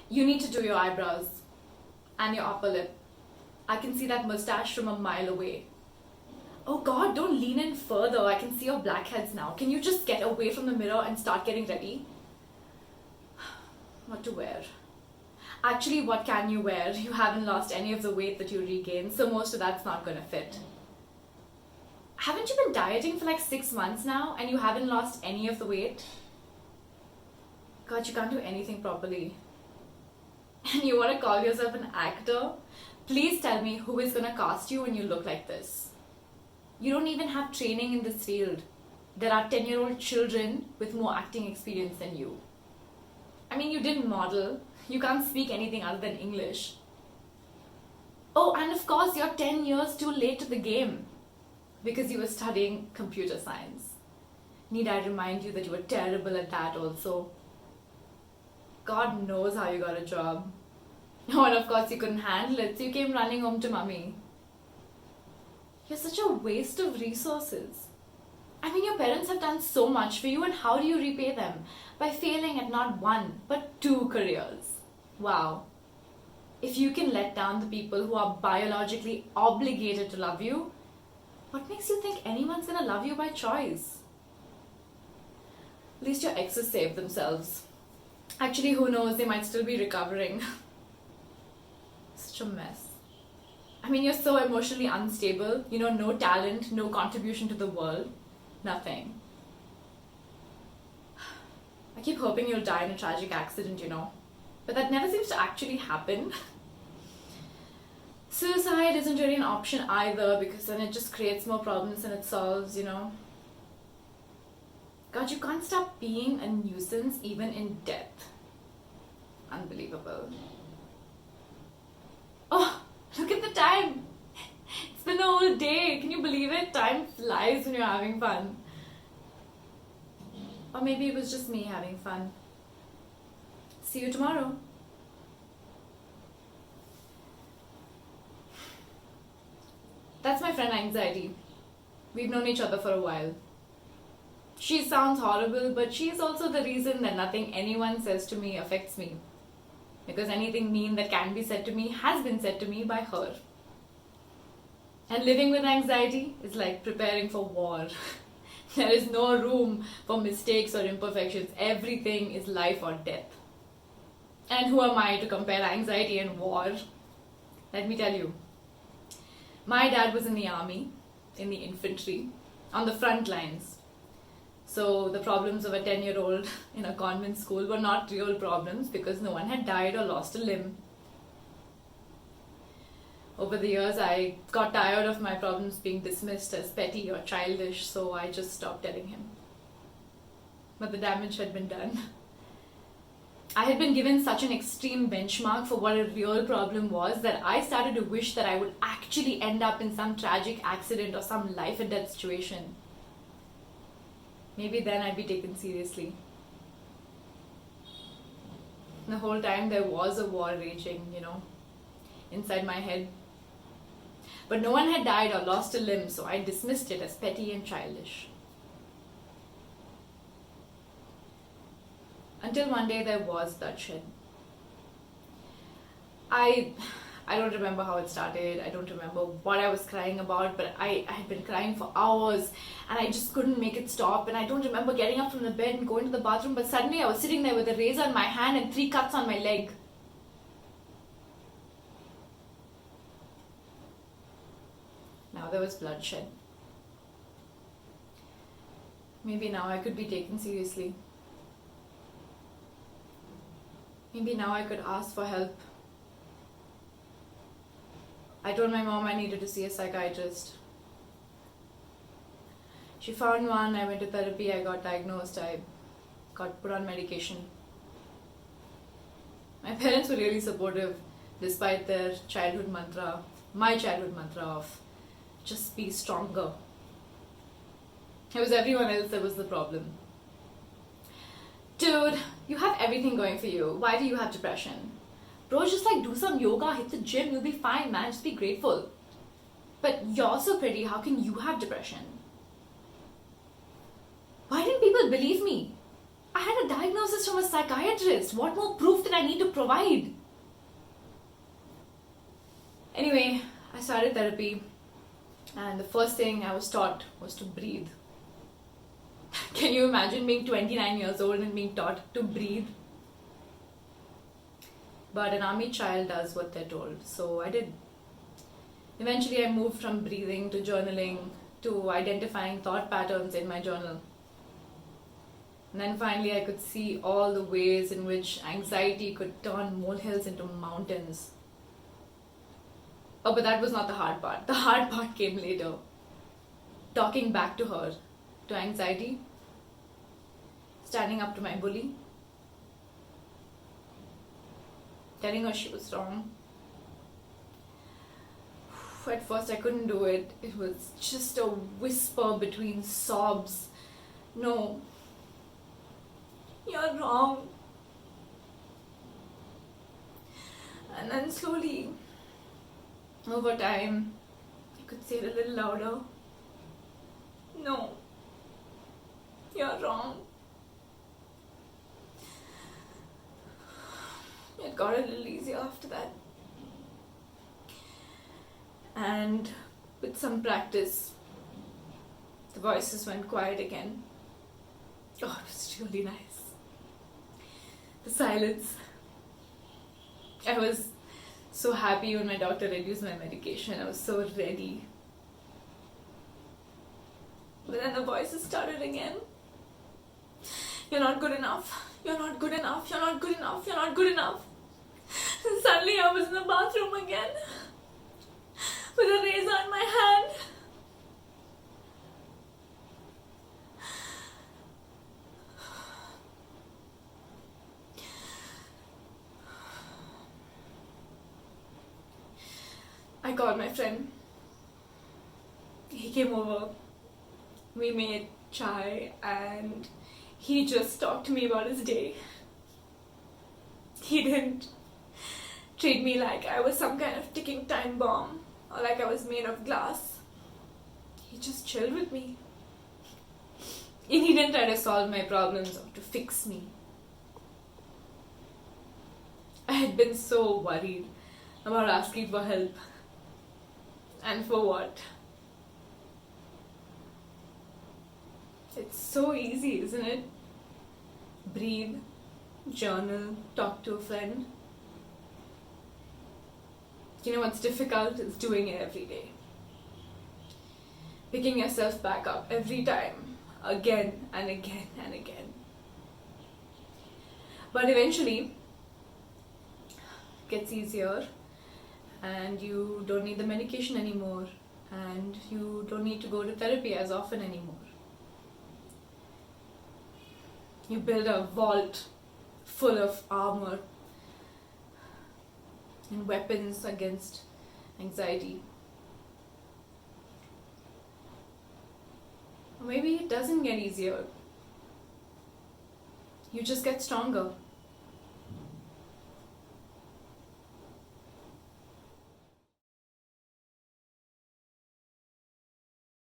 You need to do your eyebrows and your upper lip. I can see that mustache from a mile away. Oh god, don't lean in further. I can see your blackheads now. Can you just get away from the mirror and start getting ready? What to wear? Actually, what can you wear? You haven't lost any of the weight that you regained, so most of that's not gonna fit. Haven't you been dieting for like 6 months now and you haven't lost any of the weight? God, you can't do anything properly. And you want to call yourself an actor? Please tell me who is gonna cast you when you look like this. You don't even have training in this field. There are 10-year-old children with more acting experience than you. I mean, you didn't model. You can't speak anything other than English. Oh, and of course, you're 10 years too late to the game because you were studying computer science. Need I remind you that you were terrible at that also? God knows how you got a job. Oh, and of course, you couldn't handle it, so you came running home to mummy. You're such a waste of resources. I mean, your parents have done so much for you, and how do you repay them? By failing at not one, but 2 careers. Wow. If you can let down the people who are biologically obligated to love you, what makes you think anyone's gonna love you by choice? At least your exes saved themselves. Actually, who knows, they might still be recovering. Such a mess. I mean, you're so emotionally unstable, no talent, no contribution to the world, nothing. I keep hoping you'll die in a tragic accident, but that never seems to actually happen. Suicide isn't really an option either because then it just creates more problems than it solves, God, you can't stop being a nuisance even in death. Unbelievable. Oh, look at the time. It's been a whole day. Can you believe it? Time flies when you're having fun. Or maybe it was just me having fun. See you tomorrow. That's my friend Anxiety. We've known each other for a while. She sounds horrible, but she's also the reason that nothing anyone says to me affects me. Because anything mean that can be said to me has been said to me by her. And living with anxiety is like preparing for war. There is no room for mistakes or imperfections. Everything is life or death. And who am I to compare anxiety and war? Let me tell you. My dad was in the army, in the infantry, on the front lines. So the problems of a 10-year-old in a convent school were not real problems because no one had died or lost a limb. Over the years, I got tired of my problems being dismissed as petty or childish, so I just stopped telling him. But the damage had been done. I had been given such an extreme benchmark for what a real problem was that I started to wish that I would actually end up in some tragic accident or some life and death situation. Maybe then I'd be taken seriously. The whole time there was a war raging, inside my head. But no one had died or lost a limb, so I dismissed it as petty and childish. Until one day there was bloodshed. I don't remember how it started. I don't remember what I was crying about, but I had been crying for hours and I just couldn't make it stop. And I don't remember getting up from the bed and going to the bathroom, but suddenly I was sitting there with a razor in my hand and 3 cuts on my leg. Now there was bloodshed. Maybe now I could be taken seriously. Maybe now I could ask for help. I told my mom I needed to see a psychiatrist. She found one, I went to therapy, I got diagnosed, I got put on medication. My parents were really supportive despite their childhood mantra, my childhood mantra of just be stronger. It was everyone else that was the problem. Dude, you have everything going for you. Why do you have depression? Bro, just do some yoga, hit the gym, you'll be fine, man. Just be grateful. But you're so pretty, how can you have depression? Why didn't people believe me? I had a diagnosis from a psychiatrist. What more proof did I need to provide? Anyway, I started therapy, and the first thing I was taught was to breathe. Can you imagine being 29 years old and being taught to breathe? But an army child does what they're told, so I did. Eventually, I moved from breathing to journaling to identifying thought patterns in my journal. And then finally, I could see all the ways in which anxiety could turn molehills into mountains. Oh, but that was not the hard part. The hard part came later. Talking back to her, to anxiety, standing up to my bully, telling her she was wrong. At first I couldn't do it. It was just a whisper between sobs. No, you're wrong. And then slowly, over time, I could say it a little louder. No, you're wrong. It got a little easier after that. And with some practice, the voices went quiet again. Oh, it was really nice. The silence. I was so happy when my doctor reduced my medication. I was so ready. But then the voices started again. You're not good enough. You're not good enough. You're not good enough. You're not good enough. And suddenly I was in the bathroom again, with a razor in my hand. I called my friend. He came over. We made chai and he just talked to me about his day. He didn't treat me like I was some kind of ticking time bomb or like I was made of glass. He just chilled with me. He didn't try to solve my problems or to fix me. I had been so worried about asking for help. And for what? It's so easy, isn't it? Breathe, journal, talk to a friend. You know what's difficult is doing it every day. Picking yourself back up every time, again and again and again. But eventually, it gets easier and you don't need the medication anymore and you don't need to go to therapy as often anymore. You build a vault full of armor and weapons against anxiety. Or maybe it doesn't get easier. You just get stronger.